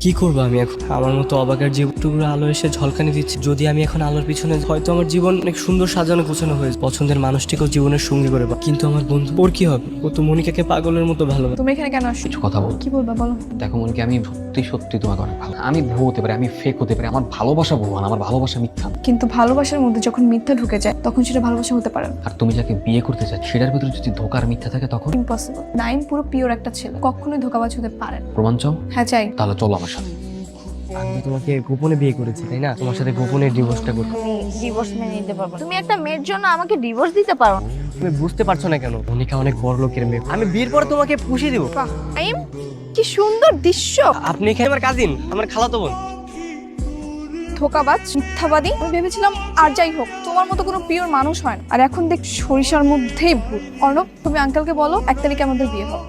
কি করবো আমি এখন? আমার মতো অবাকের জীবটুকুর আলো এসে ঝলকানি দিচ্ছে। যদি আমি এখন আলোর পিছনে, হয়তো আমার জীবন অনেক সুন্দর সাজানো গোছানো হয়েছে, পছন্দের মানুষটিকেও জীবনের সঙ্গী করে পাবো। কিন্তু আমার বন্ধু, ওর কি হবে? ও তো মনিকাকে পাগলের মতো ভালো। তুমি এখানে কেন আসছো? কিছু কথা বল। কি বলবা বলো। দেখো মনিকা, আমি সত্যি সত্যি তোমাকে অনেক ভালো। আমি ভুয়ো হতে পারি, আমি ফেক হতে পারি, আমার ভালোবাসা ভুয়া না, আমার ভালোবাসা মিথ্যা না। কিন্তু ভালোবাসার মধ্যে যখন মিথ্যা ঢুকে যায় তখন সেটা ভালোবাসা হতে পারে না। আর তুমি যাকে বিয়ে করতে চাচ্ছ সেটার ভিতরে যদি ধোকার মিথ্যা থাকে তখন ইম্পসিবল। নাইম পুরো পিওর একটা ছেলে, কখনোই ধোকাবাজ হতে পারে না। প্রমাণ চাও? হ্যাঁ চাই। তাহলে চলো আমার সাথে। আমি তোমাকে গোপনে বিয়ে করেছি, তাই না? তোমার সাথে গোপনে ডিভোর্সটা করতে। আমি ডিভোর্স মেনে নিতে পারবো না। তুমি একটা মেয়ের জন্য আমাকে ডিভোর্স দিতে পারো না? তুমি বুঝতে পারছো না কেন? মনিকা অনেক বড় লোকের মেয়ে। আমি বিয়ের পর তোমাকে পুষিয়ে দিব। বাহ নাইম, কি সুন্দর দৃশ্য। আপনি এখানে আমার কাজিন, আমার খালাতো বোন। ধোকাবাজ, মিথ্যাবাদী। আমি ভেবেছিলাম আর যাই হোক তোমার মতো কোনো পিওর মানুষ হয় না, আর এখন দেখ সরিষার মধ্যেই ভূত। অর্ণব, তুমি আঙ্কেলকে বলো 1 তারিখে আমাদের বিয়ে হবে।